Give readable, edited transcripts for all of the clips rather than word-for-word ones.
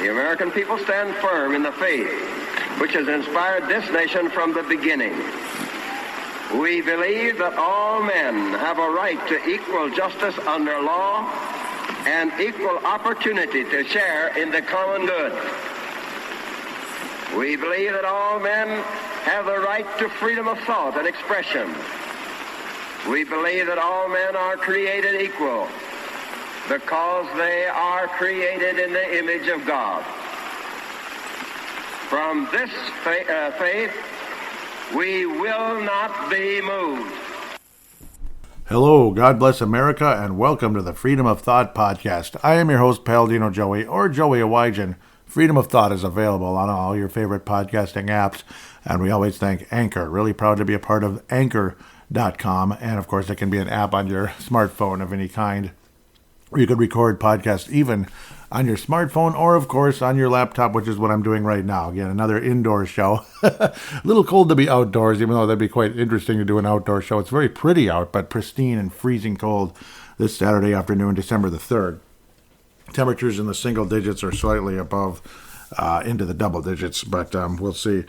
the American people stand firm in the faith which has inspired this nation from the beginning. We believe that all men have a right to equal justice under law and equal opportunity to share in the common good. We believe that all men have the right to freedom of thought and expression. We believe that all men are created equal because they are created in the image of God. From this faith, we will not be moved. Hello, God bless America, and welcome to the Freedom of Thought podcast. I am your host, Paladino Joey, or Joey Awajan. Freedom of Thought is available on all your favorite podcasting apps, and we always thank Anchor. Really proud to be a part of Anchor.com, and of course, it can be an app on your smartphone of any kind. You could record podcasts even on your smartphone or, of course, on your laptop, which is what I'm doing right now. Again, another indoor show. A little cold to be outdoors, even though that'd be quite interesting to do an outdoor show. It's very pretty out, but pristine and freezing cold this Saturday afternoon, December the 3rd. Temperatures in the single digits or slightly above into the double digits, but we'll see.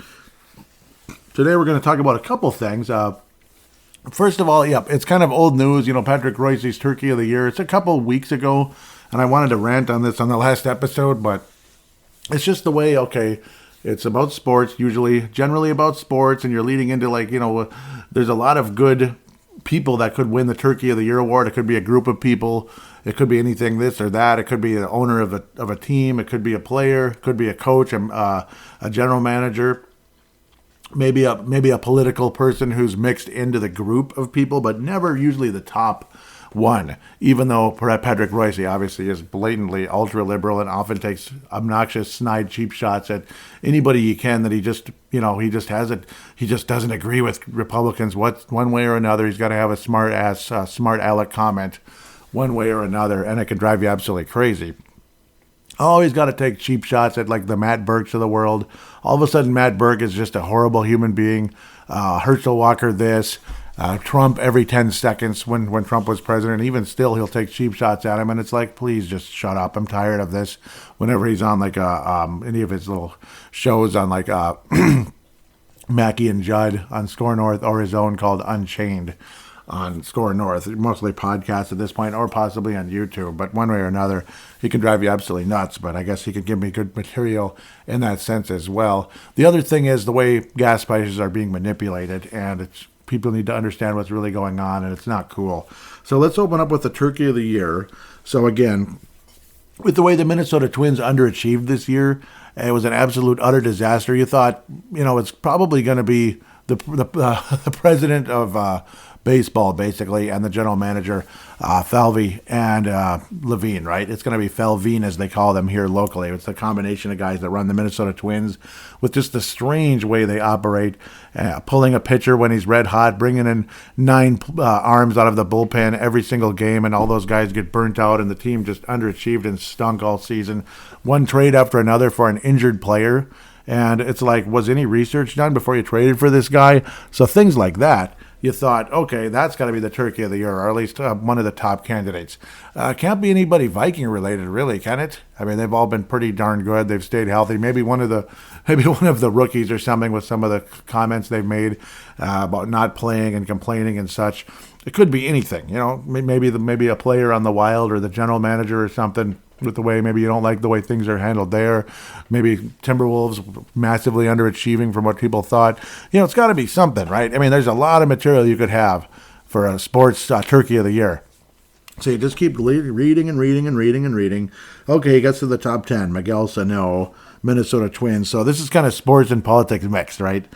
Today we're going to talk about a couple things. First of all, it's kind of old news. You know, Patrick Royce's Turkey of the Year. It's a couple weeks ago, and I wanted to rant on this on the last episode, but it's just the way, it's about sports, generally about sports, and you're leading into there's a lot of good people that could win the Turkey of the Year award. It could be a group of people. It could be anything, this or that. It could be the owner of a team. It could be a player. It could be a coach, a general manager. Maybe a political person who's mixed into the group of people, but never usually the top one. Even though Patrick Royce obviously is blatantly ultra liberal and often takes obnoxious, snide, cheap shots at anybody he can that he just doesn't agree with Republicans one way or another. He's got to have a smart aleck comment one way or another, and it can drive you absolutely crazy. Always got to take cheap shots at the Matt Burks of the world. All of a sudden, Matt Burke is just a horrible human being. Herschel Walker this. Trump every 10 seconds when Trump was president. Even still, he'll take cheap shots at him. And it's please just shut up. I'm tired of this. Whenever he's on any of his little shows on Mackie and Judd on Score North or his own called Unchained on Score North, mostly podcasts at this point, or possibly on YouTube. But one way or another, he can drive you absolutely nuts. But I guess he could give me good material in that sense as well. The other thing is the way gas prices are being manipulated, and people need to understand what's really going on, and it's not cool. So let's open up with the Turkey of the Year. So again, with the way the Minnesota Twins underachieved this year, it was an absolute utter disaster. You thought, it's probably going to be the president of baseball, basically, and the general manager, Falvey and Levine, right? It's going to be Falvine, as they call them here locally. It's the combination of guys that run the Minnesota Twins with just the strange way they operate, pulling a pitcher when he's red hot, bringing in 9 arms out of the bullpen every single game, and all those guys get burnt out, and the team just underachieved and stunk all season. One trade after another for an injured player, and it's was any research done before you traded for this guy? So things like that. You thought, okay, that's got to be the Turkey of the Year, or at least one of the top candidates. Can't be anybody Viking related, really, can it? I mean, they've all been pretty darn good. They've stayed healthy. Maybe one of the rookies or something with some of the comments they've made about not playing and complaining and such. It could be anything, maybe a player on the Wild or the general manager or something. With the way maybe you don't like the way things are handled there. Maybe Timberwolves massively underachieving from what people thought. It's got to be something, right? I mean, there's a lot of material you could have for a sports Turkey of the Year. So you just keep reading and reading and reading and reading. Okay, he gets to the top 10. Miguel Sano, Minnesota Twins. So this is kind of sports and politics mixed, right?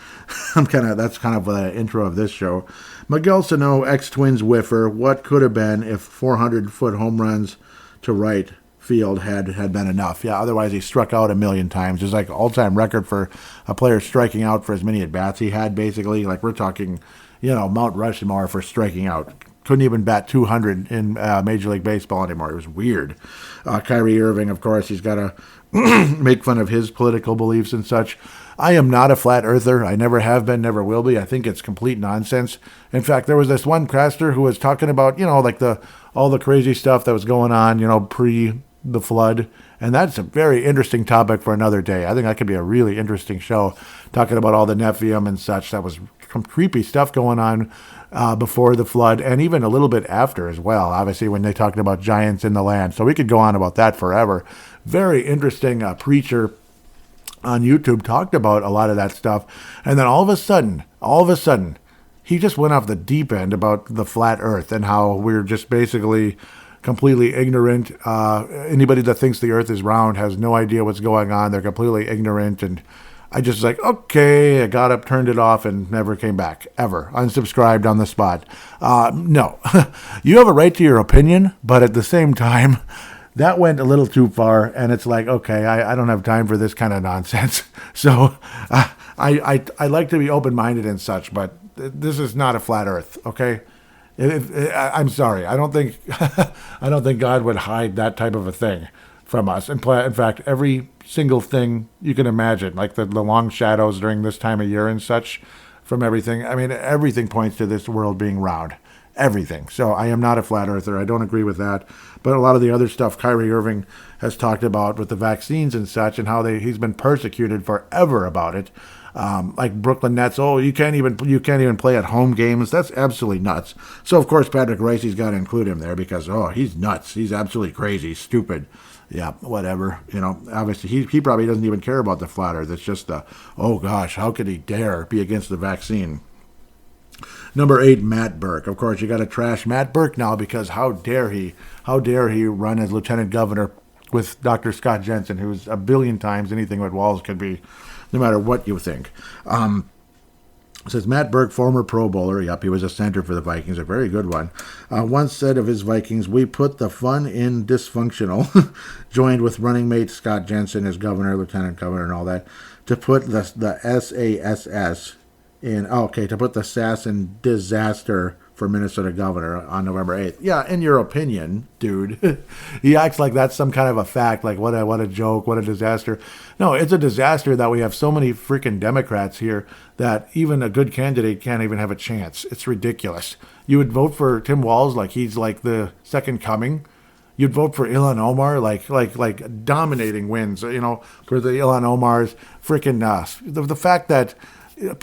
That's kind of the intro of this show. Miguel Sano, ex-Twins whiffer. What could have been if 400-foot home runs to right field had been enough. Otherwise he struck out a million times. There's all-time record for a player striking out for as many at-bats he had, basically. We're talking, Mount Rushmore for striking out. Couldn't even bat 200 in Major League Baseball anymore. It was weird. Kyrie Irving, of course, he's got to make fun of his political beliefs and such. I am not a flat earther. I never have been, never will be. I think it's complete nonsense. In fact, there was this one caster who was talking about, all the crazy stuff that was going on, pre the flood. And that's a very interesting topic for another day. I think that could be a really interesting show, talking about all the Nephilim and such. That was some creepy stuff going on before the flood, and even a little bit after as well, obviously, when they talked about giants in the land. So we could go on about that forever. Very interesting preacher on YouTube talked about a lot of that stuff. And then all of a sudden, he just went off the deep end about the flat earth and how we're just basically completely ignorant. Anybody that thinks the earth is round has no idea what's going on. They're completely ignorant. And I just like, okay, I got up, turned it off, and never came back, ever. Unsubscribed on the spot. No, you have a right to your opinion, but at the same time, that went a little too far, and it's like, okay, I don't have time for this kind of nonsense. So I like to be open-minded and such, but this is not a flat earth, okay? I'm sorry. I don't think God would hide that type of a thing from us. In fact, every single thing you can imagine, like the long shadows during this time of year and such, from everything. I mean, everything points to this world being round. Everything. So I am not a flat earther. I don't agree with that. But a lot of the other stuff Kyrie Irving has talked about with the vaccines and such, and how he's been persecuted forever about it. Like Brooklyn Nets, you can't even play at home games. That's absolutely nuts. So of course Patrick Royce's got to include him there because he's nuts. He's absolutely crazy, stupid. Yeah, whatever. Obviously he probably doesn't even care about the flat earth. It's just oh gosh, how could he dare be against the vaccine? Number 8, Matt Burke. Of course, you got to trash Matt Burke now because how dare he run as lieutenant governor with Dr. Scott Jensen, who's a billion times anything what Walz could be, no matter what you think. Says Matt Burke, former Pro Bowler. Yep, he was a center for the Vikings, a very good one. Once said of his Vikings, we put the fun in dysfunctional, joined with running mate Scott Jensen as governor, lieutenant governor, and all that, to put the SASS to put the SAS in disaster for Minnesota governor on November 8th. Yeah, in your opinion, dude. He acts like that's some kind of a fact, like what a joke, what a disaster. No, it's a disaster that we have so many freaking Democrats here that even a good candidate can't even have a chance. It's ridiculous. You would vote for Tim Walz like he's like the second coming. You'd vote for Ilhan Omar like dominating wins, for the Ilhan Omar's freaking the fact that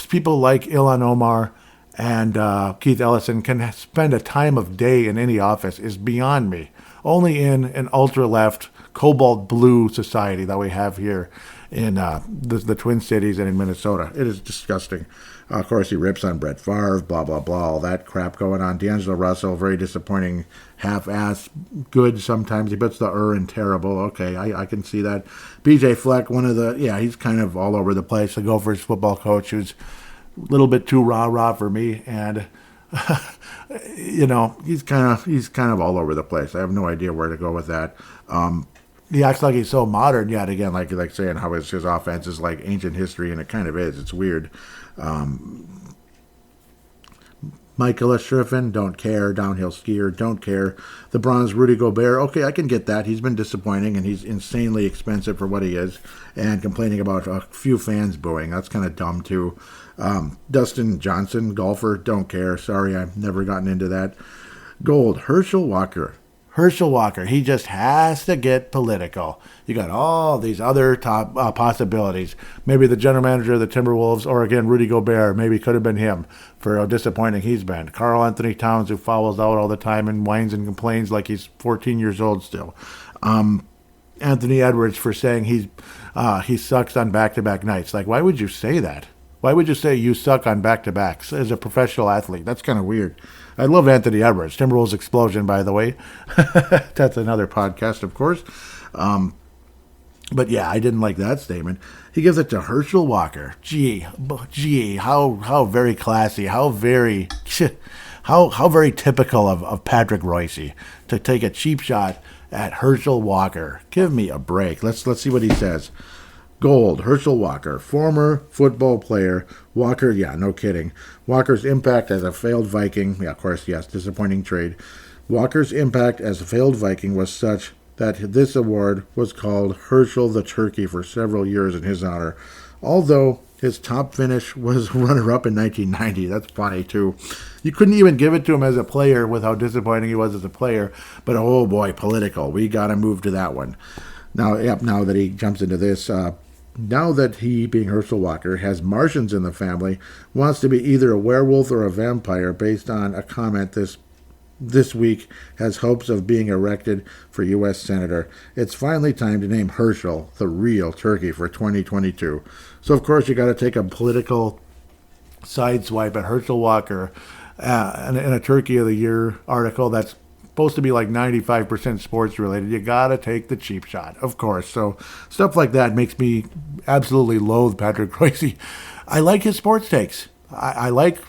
people like Ilhan Omar and Keith Ellison can spend a time of day in any office is beyond me. Only in an ultra-left, cobalt blue society that we have here in the Twin Cities and in Minnesota. It is disgusting. Of course, he rips on Brett Favre, blah, blah, blah, all that crap going on. D'Angelo Russell, very disappointing, half-ass, good sometimes. He puts the in terrible. Okay, I can see that. BJ Fleck, he's kind of all over the place. The Gophers football coach who's a little bit too rah-rah for me. And, he's kind of all over the place. I have no idea where to go with that. He acts like he's so modern, yet again, like saying how his offense is like ancient history, and it kind of is. It's weird. Michael Shriffen, don't care. Downhill skier, don't care. The bronze Rudy Gobert, okay, I can get that. He's been disappointing, and he's insanely expensive for what he is, and complaining about a few fans booing. That's kind of dumb, too. Dustin Johnson, golfer, don't care. Sorry, I've never gotten into that. Gold, Herschel Walker. He just has to get political. You got all these other top possibilities. Maybe the general manager of the Timberwolves, or again, Rudy Gobert, maybe could have been him for how disappointing he's been. Karl Anthony Towns, who fouls out all the time and whines and complains like he's 14 years old still. Anthony Edwards for saying he sucks on back-to-back nights. Like, why would you say that? Why would you say you suck on back-to-backs as a professional athlete? That's kind of weird. I love Anthony Edwards. Timberwolves Explosion, by the way. That's another podcast, of course. But yeah, I didn't like that statement. He gives it to Herschel Walker. Gee, how very classy, how very typical of Patrick Royce to take a cheap shot at Herschel Walker. Give me a break. Let's see what he says. Gold, Herschel Walker, former football player. Walker, yeah, no kidding. Walker's impact as a failed Viking, yeah, of course, yes, disappointing trade. Walker's impact as a failed Viking was such that this award was called Herschel the Turkey for several years in his honor. Although His top finish was runner-up in 1990. That's funny, too. You couldn't even give it to him as a player with how disappointing he was as a player. But, oh, boy, political. We got to move to that one. Now, now that he jumps into this, now that he, being Herschel Walker, has Martians in the family, wants to be either a werewolf or a vampire based on a comment this week, has hopes of being elected for U.S. Senator. It's finally time to name Herschel the real turkey for 2022. So, of course, you got to take a political sideswipe at Herschel Walker in a Turkey of the Year article that's supposed to be like 95% sports related. You got to take the cheap shot, of course. So, stuff like that makes me absolutely loathe Patrick Royce. I like his sports takes. I like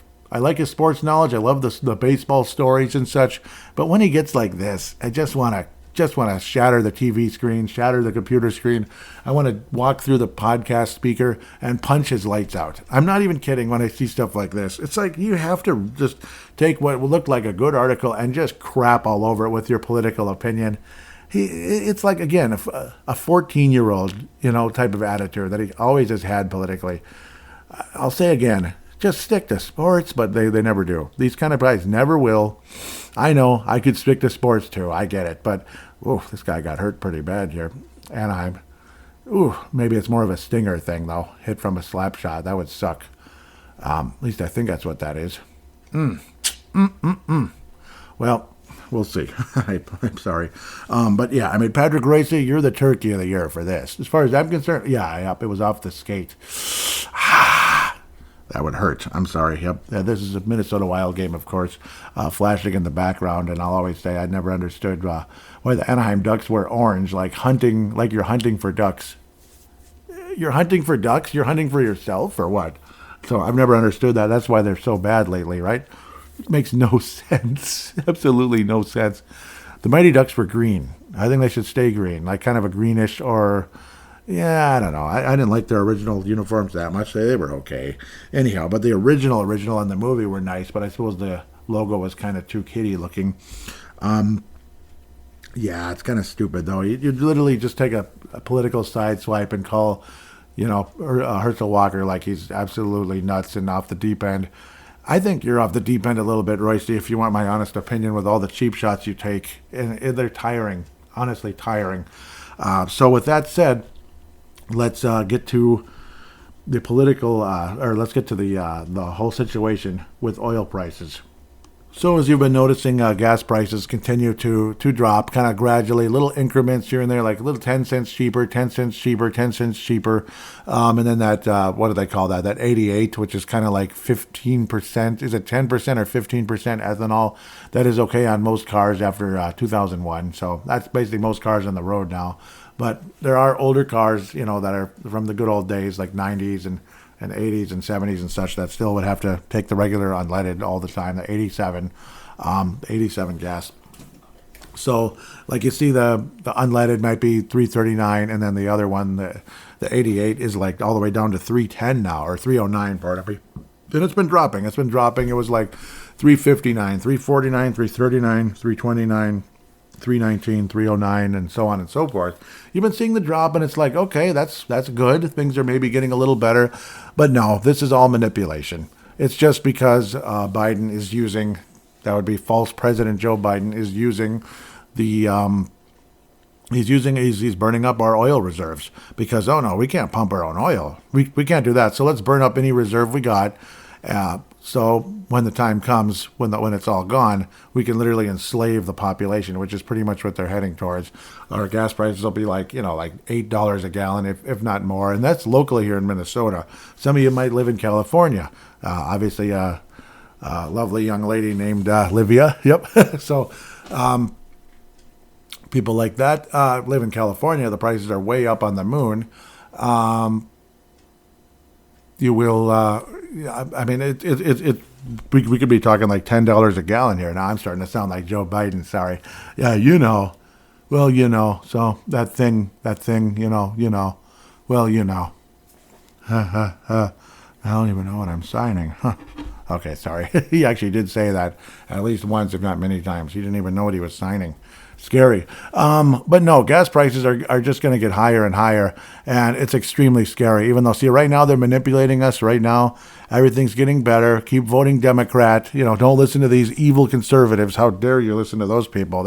his sports knowledge. I love the baseball stories and such. But when he gets like this, I just want to shatter the TV screen, shatter the computer screen. I want to walk through the podcast speaker and punch his lights out. I'm not even kidding when I see stuff like this. It's like you have to just take what would look like a good article and just crap all over it with your political opinion. It's like, again, a 14-year-old, type of attitude that he always has had politically. I'll say again, just stick to sports, but they never do. These kind of guys never will. I know I could stick to sports too. I get it. But, this guy got hurt pretty bad here. Anaheim. Maybe it's more of a stinger thing, though. Hit from a slap shot. That would suck. At least I think that's what that is. Well, we'll see. I'm sorry. But, yeah, Patrick Royce, you're the turkey of the year for this. As far as I'm concerned, yeah, it was off the skate. That would hurt. I'm sorry. Yep. This is a Minnesota Wild game, of course, flashing in the background. And I'll always say I never understood why the Anaheim Ducks wear orange, like you're hunting for ducks. You're hunting for ducks? You're hunting for yourself or what? So I've never understood that. That's why they're so bad lately, right? It makes no sense. Absolutely no sense. The Mighty Ducks were green. I think they should stay green, like kind of a greenish or... Yeah, I don't know. I didn't like their original uniforms that much. They were okay. Anyhow, but the original in the movie were nice, but I suppose the logo was kind of too kiddie looking. Yeah, it's kind of stupid, though. You literally just take a political sideswipe and call, Herschel Walker like he's absolutely nuts and off the deep end. I think you're off the deep end a little bit, Royce, if you want my honest opinion with all the cheap shots you take. And they're tiring, honestly tiring. So with that said... Let's get to the political, or let's get to the whole situation with oil prices. So as you've been noticing, gas prices continue to drop kind of gradually, little increments here and there, like a little 10 cents cheaper, 10 cents cheaper, 10 cents cheaper. And then that, what do they call that? That 88, which is kind of like 15%. Is it 10% or 15% ethanol? That is okay on most cars after 2001. So that's basically most cars on the road now. But there are older cars, that are from the good old days, like 90s and 80s and 70s and such, that still would have to take the regular unleaded all the time, the 87 gas. So, like you see, the unleaded might be $3.39, and then the other one, the 88, is like all the way down to $3.10 now, or $3.09, pardon me. And it's been dropping. It was like $3.59, $3.49, $3.39, $3.29. $3.19, $3.09, and so on and so forth. You've been seeing the drop, and it's like, okay, that's good. Things are maybe getting a little better. But no, this is all manipulation. It's just because Biden is using, that would be false President Joe Biden is using the, he's burning up our oil reserves because, oh no, we can't pump our own oil. We can't do that. So let's burn up any reserve we got. So when the time comes, when it's all gone, we can literally enslave the population, which is pretty much what they're heading towards. Our gas prices will be like $8 a gallon, if not more. And that's locally here in Minnesota. Some of you might live in California. Obviously, a lovely young lady named Livia. Yep. So people like that live in California. The prices are way up on the moon. You will... we could be talking like $10 a gallon here. Now I'm starting to sound like Joe Biden. Sorry. Yeah, Well, so that thing, well, I don't even know what I'm signing. Huh. Okay, sorry. He actually did say that at least once, if not many times. He didn't even know what he was signing. Scary. But no, gas prices are just going to get higher and higher, and it's extremely scary. Even though, see, right now they're manipulating us. Right now, everything's getting better. Keep voting Democrat. Don't listen to these evil conservatives. How dare you listen to those people?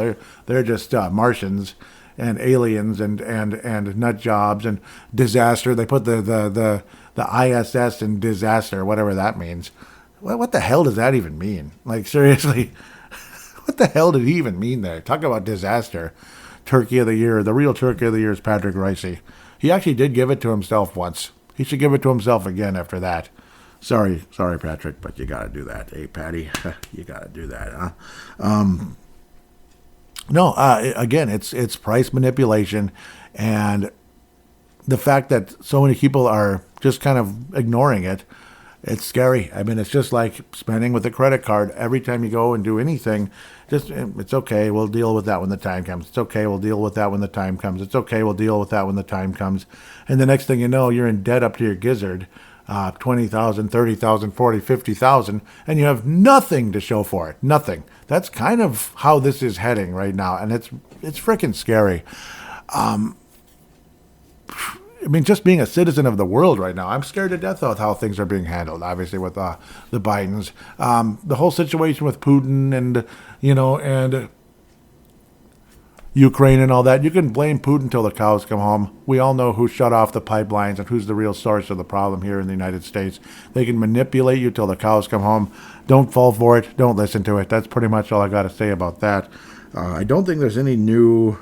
They're just Martians and aliens and nut jobs and disaster. They put the ISS in disaster, whatever that means. What the hell does that even mean? Like, seriously. What the hell did he even mean there? Talk about disaster. Turkey of the Year. The real Turkey of the Year is Patrick Ricey. He actually did give it to himself once. He should give it to himself again after that. Sorry, Patrick, but you got to do that. Hey, Patty, you got to do that, huh? No, again, it's price manipulation, and the fact that so many people are just kind of ignoring it. It's scary. I mean, it's just like spending with a credit card. Every time you go and do anything, it's okay. We'll deal with that when the time comes. It's okay. We'll deal with that when the time comes. It's okay. We'll deal with that when the time comes. And the next thing you know, you're in debt up to your gizzard, 20,000, 30,000, 40, 50,000, and you have nothing to show for it. Nothing. That's kind of how this is heading right now, and it's freaking scary. I mean, just being a citizen of the world right now, I'm scared to death of how things are being handled, obviously, with the Bidens. The whole situation with Putin and Ukraine and all that, you can blame Putin till the cows come home. We all know who shut off the pipelines and who's the real source of the problem here in the United States. They can manipulate you till the cows come home. Don't fall for it. Don't listen to it. That's pretty much all I got to say about that. I don't think there's any new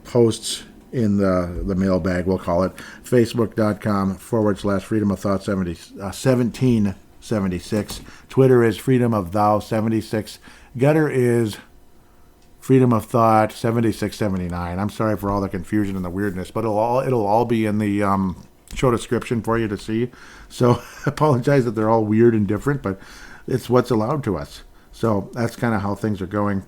posts in the mailbag, we'll call it, facebook.com/freedom of thought 1776. Twitter is freedom of thou 76. Gettr is freedom of thought 7679. I'm sorry for all the confusion and the weirdness, but it'll all be in the show description for you to see. So I apologize that they're all weird and different, but it's what's allowed to us. So that's kind of how things are going.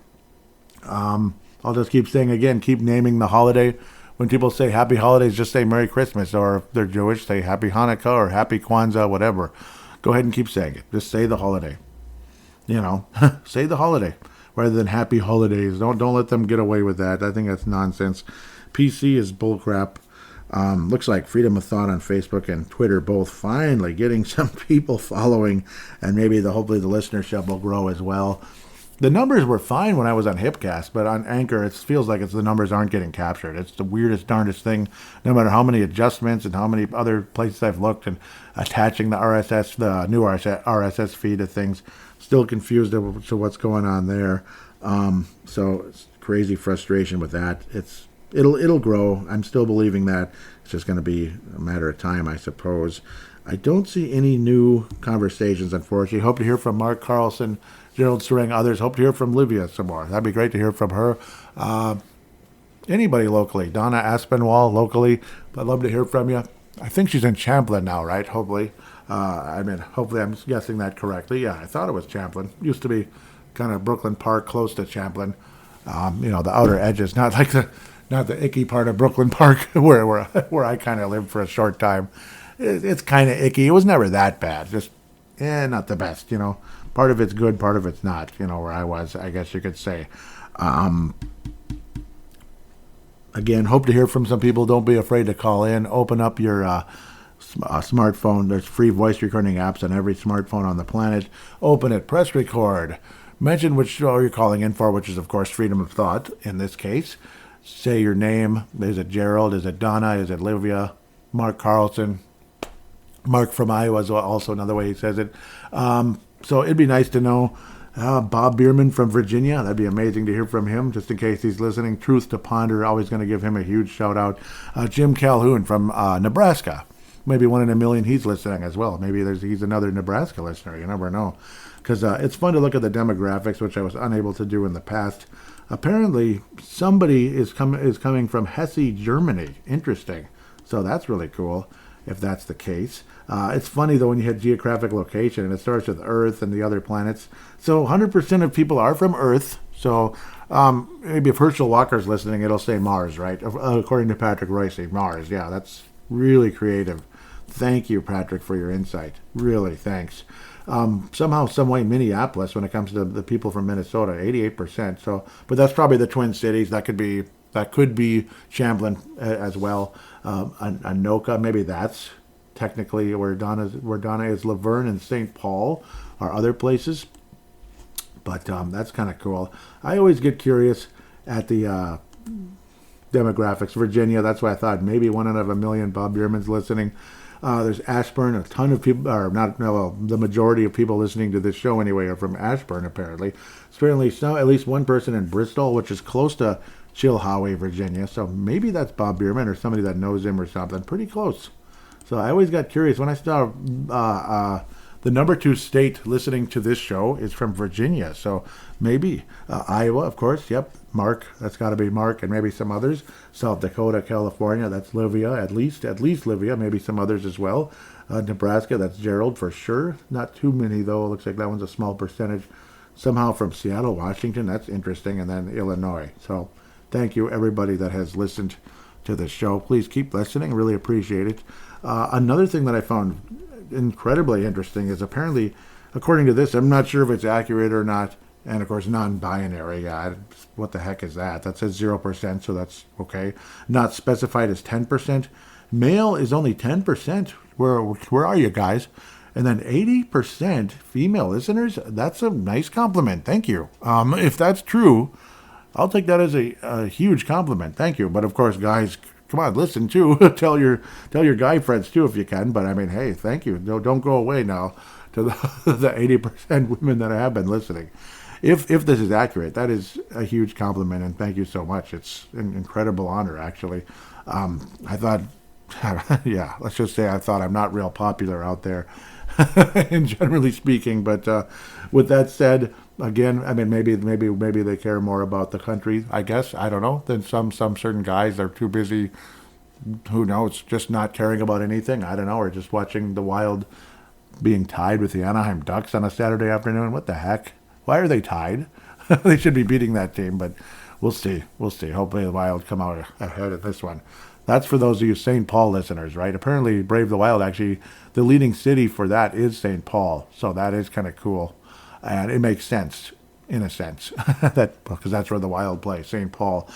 I'll just keep saying again, keep naming the holiday. When people say happy holidays, just say Merry Christmas, or if they're Jewish, say Happy Hanukkah or Happy Kwanzaa, whatever. Go ahead and keep saying it. Just say the holiday. Say the holiday rather than happy holidays. Don't let them get away with that. I think that's nonsense. PC is bullcrap. Looks like Freedom of Thought on Facebook and Twitter both finally getting some people following, and maybe hopefully the listenership will grow as well. The numbers were fine when I was on Hipcast, but on Anchor, it feels like the numbers aren't getting captured. It's the weirdest, darndest thing. No matter how many adjustments and how many other places I've looked and attaching the new RSS feed to things, still confused as to what's going on there. So it's crazy frustration with that. It'll grow. I'm still believing that. It's just going to be a matter of time, I suppose. I don't see any new conversations, unfortunately. Hope to hear from Mark Carlson, Gerald String, others. Hope to hear from Livia some more. That'd be great to hear from her. Anybody locally. Donna Aspinwall locally. I'd love to hear from you. I think she's in Champlin now, right? Hopefully. Hopefully I'm guessing that correctly. Yeah, I thought it was Champlin. Used to be kind of Brooklyn Park, close to Champlin. The outer edges, not the icky part of Brooklyn Park where I kind of lived for a short time. It's kind of icky. It was never that bad. Just, not the best, Part of it's good, part of it's not, where I was, I guess you could say. Again, hope to hear from some people. Don't be afraid to call in. Open up your smartphone. There's free voice recording apps on every smartphone on the planet. Open it. Press record. Mention which show you're calling in for, which is, of course, Freedom of Thought in this case. Say your name. Is it Gerald? Is it Donna? Is it Livia? Mark Carlson? Mark from Iowa is also another way he says it. So it'd be nice to know. Bob Bierman from Virginia. That'd be amazing to hear from him, just in case he's listening. Truth to Ponder. Always going to give him a huge shout out. Jim Calhoun from Nebraska. Maybe one in a million he's listening as well. Maybe he's another Nebraska listener. You never know. Because it's fun to look at the demographics, which I was unable to do in the past. Apparently, somebody is coming from Hesse, Germany. Interesting. So that's really cool, if that's the case. It's funny, though, when you hit geographic location, and it starts with Earth and the other planets. So 100% of people are from Earth. So maybe if Herschel Walker's listening, it'll say Mars, right? According to Patrick Ricey, Mars. Yeah, that's really creative. Thank you, Patrick, for your insight. Really, thanks. Somehow, some way, Minneapolis when it comes to the people from Minnesota, 88%. So, but that's probably the Twin Cities. That could be Champlain as well. Anoka, maybe that's technically where Donna is. Laverne and St. Paul are other places. But that's kind of cool. I always get curious at the demographics. Virginia, that's why I thought maybe 1 out of a million Bob Bierman's listening. There's Ashburn, a ton of people, or not, no, well, the majority of people listening to this show anyway are from Ashburn, apparently. Apparently, at least one person in Bristol, which is close to Chilhowie, Virginia. So maybe that's Bob Bierman or somebody that knows him or something. Pretty close. So I always got curious when I saw the number 2 state listening to this show is from Virginia. So maybe Iowa, of course. Yep, Mark. That's got to be Mark, and maybe some others. South Dakota, California. That's Livia, at least Livia. Maybe some others as well. Nebraska. That's Gerald for sure. Not too many though. It looks like that one's a small percentage. Somehow from Seattle, Washington. That's interesting, and then Illinois. So thank you everybody that has listened to this show. Please keep listening. Really appreciate it. Another thing that I found incredibly interesting is apparently, according to this, I'm not sure if it's accurate or not, and of course non-binary, what the heck is that? That says 0%, so that's okay. Not specified as 10%. Male is only 10%. Where are you guys? And then 80% female listeners. That's a nice compliment. Thank you. If that's true, I'll take that as a huge compliment. Thank you. But of course, guys, come on, listen too. tell your guy friends too if you can. But I mean, hey, thank you. No, don't go away now to the 80% women that have been listening. If this is accurate, that is a huge compliment, and thank you so much. It's an incredible honor, actually. I thought, yeah, let's just say I thought I'm not real popular out there, generally speaking. But with that said, again, I mean, maybe they care more about the country, I guess, I don't know, than some certain guys. They're too busy, who knows, just not caring about anything, I don't know, or just watching the Wild being tied with the Anaheim Ducks on a Saturday afternoon. What the heck? Why are they tied? They should be beating that team, but we'll see. Hopefully the Wild come out ahead of this one. That's for those of you St. Paul listeners, right? Apparently Brave the Wild, actually, the leading city for that is St. Paul, so that is kind of cool. And it makes sense, in a sense, because that's where the Wild play, St. Paul.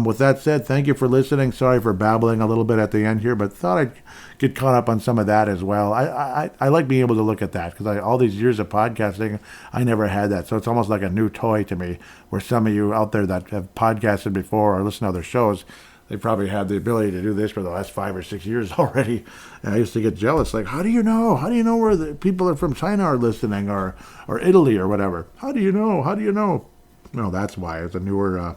With that said, thank you for listening. Sorry for babbling a little bit at the end here, but thought I'd get caught up on some of that as well. I like being able to look at that, because all these years of podcasting, I never had that. So it's almost like a new toy to me, where some of you out there that have podcasted before or listened to other shows, they probably had the ability to do this for the last 5 or 6 years already. And I used to get jealous. Like, how do you know? How do you know where the people are from China are listening, or Italy or whatever? How do you know? No, that's why. It's a newer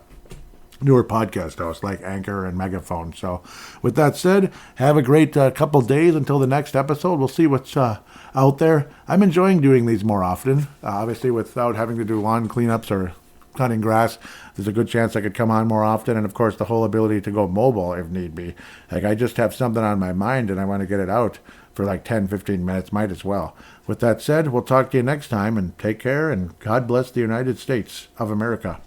podcast host like Anchor and Megaphone. So with that said, have a great couple days until the next episode. We'll see what's out there. I'm enjoying doing these more often. Obviously, without having to do lawn cleanups or cutting grass, there's a good chance I could come on more often. And of course, the whole ability to go mobile if need be. Like, I just have something on my mind and I want to get it out for like 10-15 minutes, might as well. With that said, we'll talk to you next time, and take care, and God bless the United States of America.